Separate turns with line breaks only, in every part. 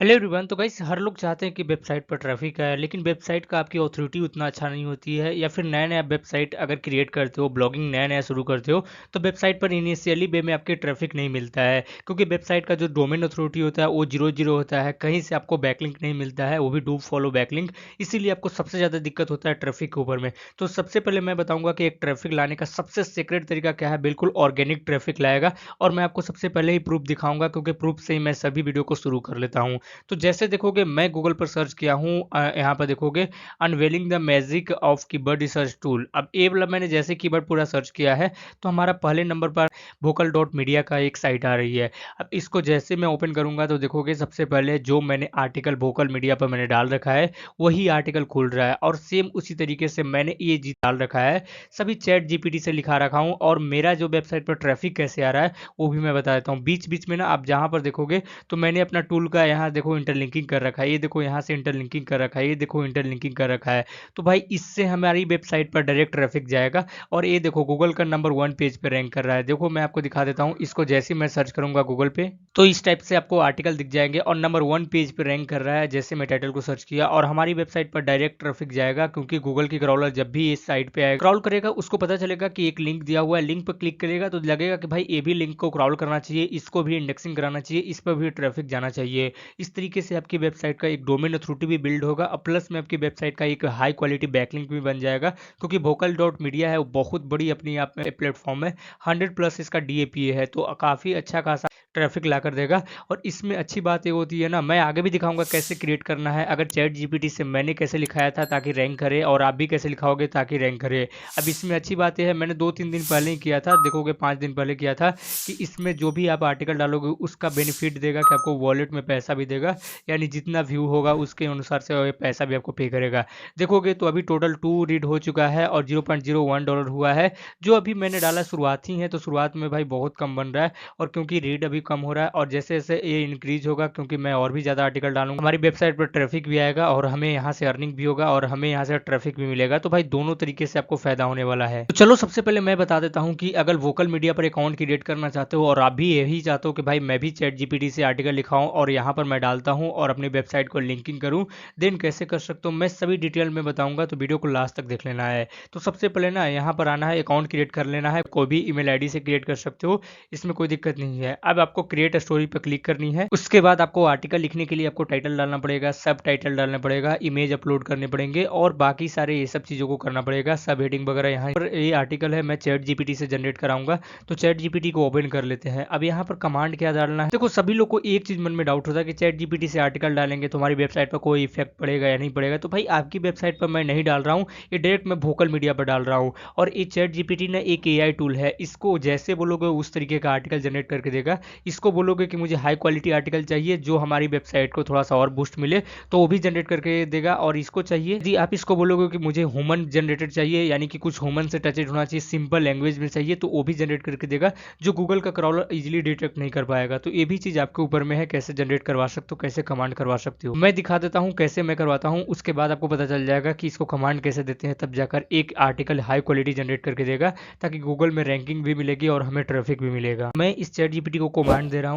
Hello everyone. तो guys हर लोग चाहते हैं कि वेबसाइट पर ट्रैफिक आए, लेकिन वेबसाइट का आपकी ऑथोरिटी उतना अच्छा नहीं होती है, या फिर नया नया वेबसाइट अगर क्रिएट करते हो, ब्लॉगिंग नया नया शुरू करते हो, तो वेबसाइट पर इनिशियली वे में आपके ट्रैफिक नहीं मिलता है, क्योंकि वेबसाइट का जो डोमेन अथॉरिटी होता है वो 0 0 होता है। कहीं से आपको बैकलिंक नहीं मिलता है, वो भी डू फॉलो बैकलिंक। इसीलिए आपको सबसे ज़्यादा दिक्कत होता है ट्रैफिक के ऊपर में। तो सबसे पहले मैं बताऊंगा कि एक ट्रैफिक लाने का सबसे सीक्रेट तरीका क्या है। बिल्कुल ऑर्गेनिक ट्रैफिक लाएगा, और मैं आपको सबसे पहले ही प्रूफ दिखाऊंगा, क्योंकि प्रूफ से ही मैं सभी वीडियो को शुरू कर लेता हूँ। तो जैसे देखोगे मैं गूगल पर सर्च किया हूँ, यहाँ पर देखोगे unveiling the magic of keyword research tool. अब ये वाला मैंने जैसे कीवर्ड पूरा सर्च किया है, तो हमारा पहले नंबर पर वोकल डॉट मीडिया का एक साइट आ रही है। अब इसको जैसे मैं ओपन करूंगा तो देखोगे सबसे पहले जो मैंने आर्टिकल वोकल मीडिया पर मैंने डाल रखा है वही आर्टिकल खुल रहा है, और सेम उसी तरीके से मैंने ये जी डाल रखा है, सभी चैट जीपीटी से लिखा रखा हूँ। और मेरा जो वेबसाइट पर ट्रैफिक कैसे आ रहा है वो भी मैं बता देता हूँ। बीच बीच में ना आप जहाँ पर देखोगे तो मैंने अपना टूल का यहाँ देखो इंटरलिंकिंग कर रखा है, ये देखो यहाँ से इंटरलिंकिंग कर रखा है, ये देखो इंटरलिंकिंग कर रखा है। तो भाई इससे हमारी वेबसाइट पर डायरेक्ट ट्रैफिक जाएगा। और ये देखो गूगल का नंबर 1 पेज पे रैंक कर रहा है। देखो मैं आपको दिखा देता हूँ, इसको जैसे ही मैं सर्च करूंगा गूगल पे तो इस टाइप से आपको आर्टिकल दिख जाएंगे, और नंबर 1 पेज पे रैंक कर रहा है जैसे मैं टाइटल को सर्च किया। और हमारी वेबसाइट पर डायरेक्ट ट्रैफिक जाएगा, क्योंकि गूगल की क्रॉलर जब भी इस साइट पे आएगा क्रॉल करेगा, उसको पता चलेगा कि एक लिंक दिया हुआ है, लिंक पर क्लिक करेगा तो लगेगा कि भाई ये भी लिंक को क्रॉल करना चाहिए, इसको भी इंडेक्सिंग कराना चाहिए, इस पर भी ट्रैफिक जाना चाहिए। इस तरीके से आपकी वेबसाइट का एक डोमेन अथॉरिटी भी बिल्ड होगा, और प्लस में आपकी वेबसाइट का एक हाई क्वालिटी बैकलिंक भी बन जाएगा, क्योंकि वोकल डॉट मीडिया है वो बहुत बड़ी अपनी आप में प्लेटफॉर्म है। 100+ इसका डीएपीए है, तो काफ़ी अच्छा खासा ट्रैफिक ला कर देगा। और इसमें अच्छी बात ये होती है ना, मैं आगे भी दिखाऊंगा कैसे क्रिएट करना है, अगर चैट जीपीटी से मैंने कैसे लिखाया था ताकि रैंक करे, और आप भी कैसे लिखाओगे ताकि रैंक करे। अब इसमें अच्छी बात यह है, मैंने 2-3 दिन पहले ही किया था, देखोगे 5 दिन पहले किया था, कि इसमें जो भी आप आर्टिकल डालोगे उसका बेनिफिट देगा कि आपको वॉलेट में पैसा भी देगा, यानी जितना व्यू होगा उसके अनुसार से ये पैसा भी आपको पे करेगा। देखोगे तो अभी टोटल 2 रीड हो चुका है और $0.01 हुआ है। जो अभी मैंने डाला शुरुआती है, तो शुरुआत में भाई बहुत कम बन रहा है, और क्योंकि रीड अभी कम हो रहा है, और जैसे जैसे ये इंक्रीज होगा, क्योंकि मैं और भी ज़्यादा आर्टिकल डालूंगा, हमारी वेबसाइट पर ट्रैफिक भी आएगा और हमें यहाँ से अर्निंग भी होगा और हमें यहाँ से ट्रैफिक भी मिलेगा। तो भाई दोनों तरीके से आपको फायदा होने वाला है। तो चलो सबसे पहले मैं बता देता हूँ कि अगर वोकल मीडिया पर अकाउंट क्रिएट करना चाहते हो, और आप भी यही चाहते हो कि भाई मैं भी चैट जीपीटी से आर्टिकल लिखाऊं और यहाँ पर मैं डालता हूँ और अपनी वेबसाइट को लिंकिंग करूँ, देन कैसे कर सकते हो मैं सभी डिटेल में बताऊंगा, तो वीडियो को लास्ट तक देख लेना है। तो सबसे पहले ना यहाँ पर आना है, अकाउंट क्रिएट कर लेना है, कोई भी ईमेल आईडी से क्रिएट कर सकते हो, इसमें कोई दिक्कत नहीं है। अब आपको क्रिएट स्टोरी पर क्लिक करनी है। उसके बाद आपको आर्टिकल लिखने के लिए आपको टाइटल डालना पड़ेगा, सब टाइटल डालना पड़ेगा, इमेज अपलोड करने पड़ेंगे, और बाकी सारे ये सब चीज़ों को करना पड़ेगा, सब हेडिंग वगैरह। यहाँ पर ये आर्टिकल है मैं चैट जीपीटी से जनरेट कराऊंगा, तो चैट जीपीटी को ओपन कर लेते हैं। अब यहाँ पर कमांड क्या डालना है, देखो सभी लोग को एक चीज मन में डाउट होता है कि चैट जीपीटी से आर्टिकल डालेंगे तो हमारी वेबसाइट पर कोई इफेक्ट पड़ेगा या नहीं पड़ेगा। तो भाई आपकी वेबसाइट पर मैं नहीं डाल रहा हूँ, ये डायरेक्ट मैं वोकल मीडिया पर डाल रहा हूँ। और ये चैट जीपीटी ना एक एआई टूल है, इसको जैसे बोलोगे उस तरीके का आर्टिकल जनरेट करके देगा। इसको बोलोगे कि मुझे हाई क्वालिटी आर्टिकल चाहिए जो हमारी वेबसाइट को थोड़ा सा और बूस्ट मिले, तो वो भी जनरेट करके देगा। और इसको चाहिए, यदि आप इसको बोलोगे कि मुझे ह्यूमन जनरेटेड चाहिए, यानी कि कुछ ह्यूमन से टचेड होना चाहिए, सिंपल लैंग्वेज में चाहिए, तो वो भी जनरेट करके देगा, जो गूगल का क्रॉलर इजीली डिटेक्ट नहीं कर पाएगा। तो ये भी चीज़ आपके ऊपर में है, कैसे जनरेट करवा सकते हो, कैसे कमांड करवा सकते हो। मैं दिखा देता हूँ कैसे मैं करवाता हूँ, उसके बाद आपको पता चल जाएगा कि इसको कमांड कैसे देते हैं, तब जाकर एक आर्टिकल हाई क्वालिटी जनरेट करके देगा, ताकि गूगल में रैंकिंग भी मिलेगी और हमें ट्रैफिक भी मिलेगा। मैं इस चैट जीपीटी को कमांड दे रहा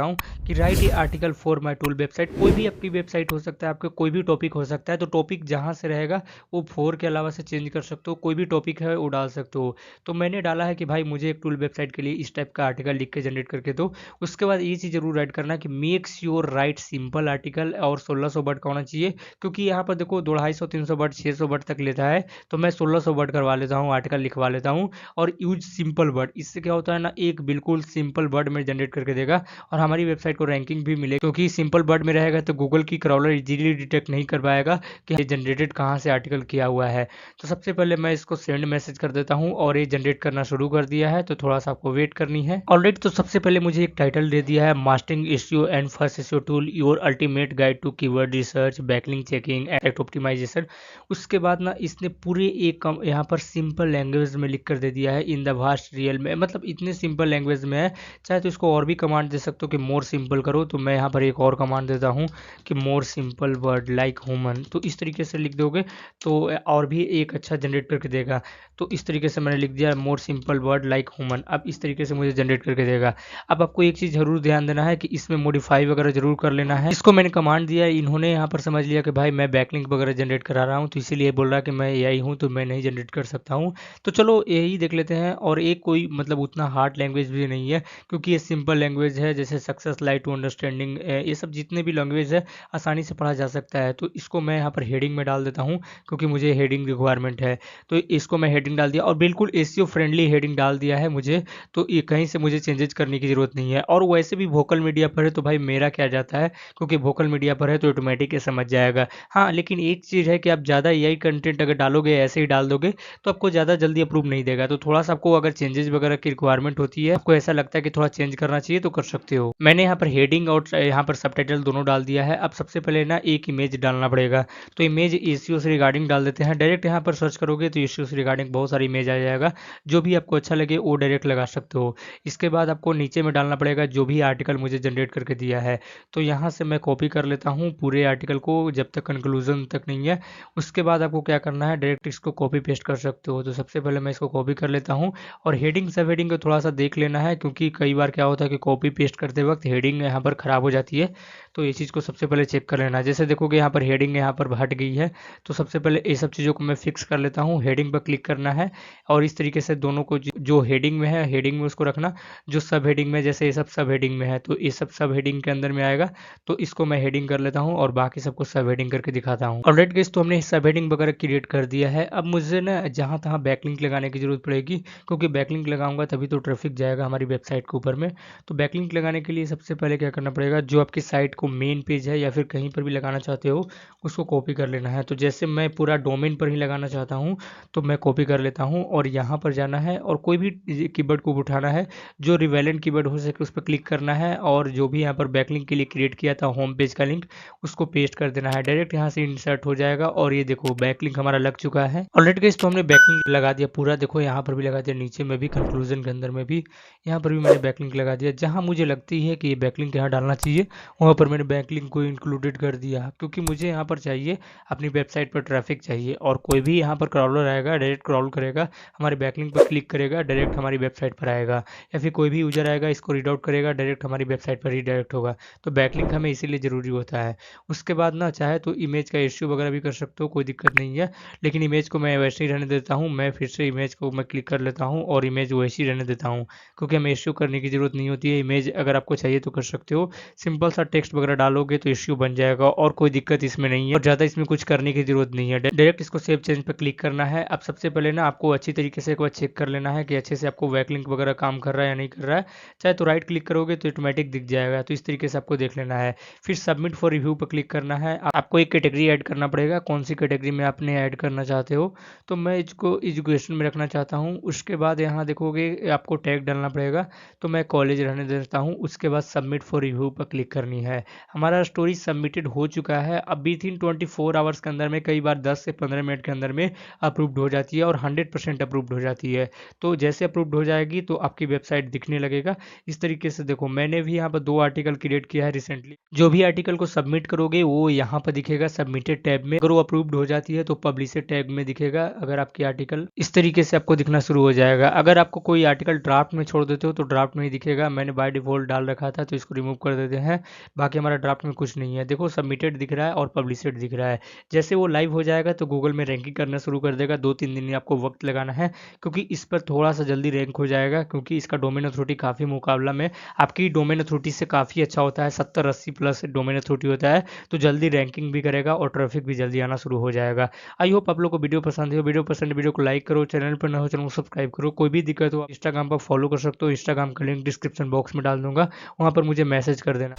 हूँ कि right A article for my tool website. कोई भी आपकी वेबसाइट हो सकता है, आपका कोई भी टॉपिक हो सकता है, तो टॉपिक जहाँ से रहेगा वो फोर के अलावा से चेंज कर सकते हो, कोई भी टॉपिक है वो डाल सकते हो। तो मैंने डाला है कि भाई मुझे एक टूल वेबसाइट के लिए इस टाइप का आर्टिकल लिख के जनरेट करके दो। उसके बाद ये चीज़ जरूर ऐड करना कि makes your right simple article, और 1600 वर्ड का होना चाहिए, क्योंकि यहाँ पर देखो 250-300 वर्ड 600 वर्ड तक लेता है, तो मैं 1600 वर्ड करवा लेता हूँ, आर्टिकल लिखवा लेता हूँ। और यूज सिंपल वर्ड, इससे क्या होता है ना, एक बिल्कुल सिंपल वर्ड में जनरेट करके देगा, और हमारी वेबसाइट को रैंकिंग भी मिलेगी, क्योंकि सिंपल वर्ड में रहेगा तो गूगल की क्रॉलर इजीली डिटेक्ट नहीं कर पाएगा कि ये जनरेटेड कहाँ से आर्टिकल किया हुआ है। तो सबसे पहले मैं इसको सेंड मैसेज कर देता हूँ, और ये जनरेट करना शुरू कर दिया है, तो थोड़ा सा आपको वेट करनी है। ऑलरेडी तो सबसे पहले मुझे एक टाइटल दे दिया है, mastering SEO and first SEO tool, your ultimate guide to keyword research, backlink checking, at optimisation. उसके बाद ना इसने पूरे एक यहाँ पर सिंपल लैंग्वेज में लिख कर दे दिया है, इन द वास्ट रियल में, मतलब इतने सिंपल लैंग्वेज में है, चाहे तो इसको और भी कमांड दे सकते हो कि मोर सिंपल करो, तो मैं यहाँ पर एक और कमांड देता हूँ कि more simple word like human. तो इस तरीके से लिख दोगे तो और भी एक अच्छा जनरेट करके देगा। तो इस तरीके से मैंने लिख दिया more simple word like human. अब इस तरीके से मुझे जनरेट करके देगा। अब आपको एक चीज़ जरूर ध्यान देना है कि इसमें मॉडिफाई वगैरह जरूर कर लेना है। इसको मैंने कमांड दिया, इन्होंने यहाँ पर समझ लिया कि भाई मैं बैकलिंक वगैरह जनरेट करा रहा हूँ, तो इसीलिए बोल रहा है कि मैं एआई हूँ तो मैं नहीं जनरेट कर सकता हूँ। तो चलो यही देख लेते हैं। और एक कोई मतलब उतना हार्ड लैंग्वेज भी नहीं है, क्योंकि ये सिंपल लैंग्वेज है, जैसे सक्सेस लाइट टू अंडरस्टैंडिंग, ये सब जितने भी लैंग्वेज है आसानी से पढ़ा जा सकता है। तो इसको मैं यहाँ पर हेडिंग में डाल देता हूँ, क्योंकि मुझे हेडिंग रिक्वायरमेंट है। तो इसको मैं हेडिंग डाल दिया और बिल्कुल एसईओ फ्रेंडली हेडिंग डाल दिया है मुझे। तो ये कहीं से मुझे चेंजेस करने की ज़रूरत नहीं है। और वैसे भी वोकल मीडिया पर है तो भाई मेरा क्या जाता है, क्योंकि वोकल मीडिया पर है तो ऑटोमेटिक ये समझ जाएगा। हाँ, लेकिन एक चीज़ है कि आप ज़्यादा एआई कंटेंट अगर डालोगे, ऐसे ही डाल दोगे, तो आपको ज़्यादा जल्दी अप्रूव नहीं देगा। तो थोड़ा सा आपको अगर चेंजेस वगैरह की रिक्वायरमेंट होती है, आपको ऐसा लगता है कि थोड़ा चेंज करना चाहिए, तो कर सकते हो। मैंने यहाँ पर हेडिंग और यहाँ पर सबटाइटल दोनों डाल दिया है। अब सबसे पहले ना एक इमेज डालना पड़ेगा। तो इमेज एसईओ से रिगार्डिंग डाल देते हैं। डायरेक्ट यहाँ पर सर्च करोगे तो एसईओ से रिगार्डिंग बहुत सारी इमेज आ जाएगा। जो भी आपको अच्छा लगे वो डायरेक्ट लगा सकते हो। इसके बाद आपको नीचे में डालना पड़ेगा जो भी आर्टिकल मुझे जनरेट करके दिया है। तो यहाँ से मैं कॉपी कर लेता हूँ पूरे आर्टिकल को, जब तक कंक्लूजन तक नहीं है। उसके बाद आपको क्या करना है, डायरेक्ट इसको कॉपी पेस्ट कर सकते हो। तो सबसे पहले मैं इसको कॉपी कर लेता हूँ। और हेडिंग सब हेडिंग को थोड़ा सा देख लेना है, क्योंकि कई बार क्या होता है कि कॉपी पेस्ट करते वक्त हेडिंग यहाँ पर ख़राब हो जाती है। तो ये चीज़ को सबसे पहले चेक कर लेना है। जैसे देखोगे यहाँ पर हेडिंग यहाँ पर हट गई है। तो सबसे पहले ये सब चीज़ों को मैं फिक्स कर लेता हूँ। हेडिंग पर क्लिक करना है और इस तरीके से दोनों को जो हेडिंग में है हेडिंग में उसको रखना, जो सब हेडिंग में, जैसे ये सब सब हेडिंग में है तो ये सब हेडिंग के अंदर में आएगा। तो इसको मैं हेडिंग कर लेता हूँ और बाकी सबको सब हेडिंग करके दिखाता हूँ। ऑलराइट गाइस, तो हमने सब हेडिंग वगैरह क्रिएट कर दिया है। अब मुझे ना जहाँ तहाँ बैकलिंक लगाने की जरूरत पड़ेगी, क्योंकि बैकलिंक लगाऊंगा तभी तो ट्रैफिक जाएगा हमारी वेबसाइट के ऊपर में। तो बैकलिंक लगाने के लिए सबसे पहले क्या करना पड़ेगा, जो आपकी साइट को मेन पेज है या फिर कहीं पर भी लगाना चाहते हो उसको कॉपी कर लेना है। तो जैसे मैं पूरा डोमेन पर ही लगाना चाहता हूँ तो मैं कॉपी कर लेता हूँ और यहाँ पर जाना है और कोई भी कीवर्ड को उठाना है जो रिवेलेंट कीवर्ड हो सके उस पर क्लिक करना है। और जो भी यहाँ पर बैकलिंक के लिए क्रिएट किया था होम पेज का लिंक, उसको पेस्ट कर देना है। डायरेक्ट यहाँ से इंसर्ट हो जाएगा और ये देखो बैकलिंक हमारा लग चुका है। ऑलरेडी गाइस, तो हमने बैकलिंक लगा दिया पूरा। देखो यहाँ पर भी लगा दिया, नीचे में भी, कंक्लूजन के अंदर में भी, यहाँ पर भी मैंने बैकलिंक लगा दिया। जहाँ मुझे लगती है कि ये बैकलिंक यहाँ डालना चाहिए वहाँ पर मैंने बैकलिंक को इंक्लूडेड कर दिया, क्योंकि मुझे यहाँ पर चाहिए अपनी वेबसाइट पर ट्रैफिक चाहिए। और कोई भी यहाँ पर क्रॉलर आएगा डायरेक्ट क्रॉल करेगा, हमारे बैकलिंक पर क्लिक करेगा, डायरेक्ट हमारी वेबसाइट पर आएगा। या फिर कोई भी यूजर आएगा इसको रीड आउट करेगा, डायरेक्ट हमारी वेबसाइट पर रीडायरेक्ट होगा। तो बैकलिंक हमें इसीलिए ज़रूरी होता है। उसके बाद ना चाहे तो इमेज का इश्यू वगैरह भी कर सकते हो, कोई दिक्कत नहीं है। लेकिन इमेज को मैं वैसे ही रहने देता हूँ। मैं फिर से इमेज को मैं क्लिक कर लेता हूँ और इमेज वैसे ही रहने देता हूँ, क्योंकि हमें इश्यू करने की ज़रूरत नहीं होती है। इमेज अगर आपको चाहिए तो कर सकते हो, सिंपल सा टेक्स्ट वगैरह डालोगे तो इश्यू बन जाएगा और कोई दिक्कत इसमें नहीं है और ज़्यादा इसमें कुछ करने की ज़रूरत नहीं है। डायरेक्ट इसको सेव चेंज पर क्लिक करना है। अब सबसे पहले ना आपको अच्छी तरीके से एक बार चेक कर लेना है कि अच्छे से आपको बैकलिंक वगैरह काम कर रहा है या नहीं कर रहा है। चाहे तो राइट क्लिक करोगे तो ऑटोमेटिक दिख जाएगा। तो इस तरीके से आपको देख लेना है। फिर सबमिट फॉर रिव्यू पर क्लिक करना है। आपको एक कैटेगरी ऐड करना पड़ेगा, कौन सी कैटेगरी में आपने ऐड करना चाहते हो। तो मैं इसको एजुकेशन में रखना चाहता हूँ। उसके बाद यहाँ देखोगे आपको टैग डालना पड़ेगा, तो मैं कॉलेज रहने देता हूँ। उसके बाद सबमिट फॉर रिव्यू पर क्लिक करनी है। हमारा स्टोरी सबमिटेड हो चुका है। अब विथिन 24 आवर्स के अंदर में, कई बार 10 से 15 मिनट के अंदर में अप्रूव्ड हो जाती है और 100% अप्रूव्ड हो जाती है। तो जैसे अप्रूव्ड हो जाएगी तो आपकी वेबसाइट दिखने लगेगा इस तरीके से। देखो मैंने भी यहाँ पर 2 आर्टिकल क्रिएट किया है रिसेंटली। जो भी आर्टिकल को सबमिट करोगे वो यहाँ पर दिखेगा सबमिटेड टैब में। अगर वो अप्रूव्ड हो जाती है तो पब्लिशर टैग में दिखेगा। अगर आपकी आर्टिकल इस तरीके से आपको दिखना शुरू हो जाएगा। अगर आपको कोई आर्टिकल ड्राफ्ट में छोड़ देते हो तो ड्राफ्ट में ही दिखेगा। मैंने बाय डिफॉल्ट डाल रखा था तो इसको रिमूव कर देते हैं। बाकी हमारा ड्राफ्ट में कुछ नहीं है। देखो सबमिटेड दिख रहा है और पब्लिशड दिख रहा है। जैसे वो लाइव हो जाएगा तो गूगल में रैंकिंग करना शुरू कर देगा। 2-3 दिन आपको वक्त लगाना है, क्योंकि इस पर थोड़ा सा जल्दी रैंक हो जाएगा, क्योंकि इसका डोमेन अथॉरिटी काफ़ी मुकाबला में आपकी डोमेन अथॉरिटी से काफ़ी अच्छा होता है। 70-80 प्लस डोमेन अथॉरिटी होता है। तो जल्दी रैंकिंग भी करेगा और ट्रैफिक भी जल्दी आना शुरू हो जाएगा। आई होप आप लोग को वीडियो पसंद है। वीडियो पसंद है वीडियो को लाइक करो, चैनल पर न हो चैनल को सब्सक्राइब करो। कोई भी दिक्कत हो इंस्टाग्राम पर फॉलो कर सकते हो। इंस्टाग्राम का लिंक डिस्क्रिप्शन बॉक्स में डाल दूंगा, वहाँ पर मुझे मैसेज कर देना।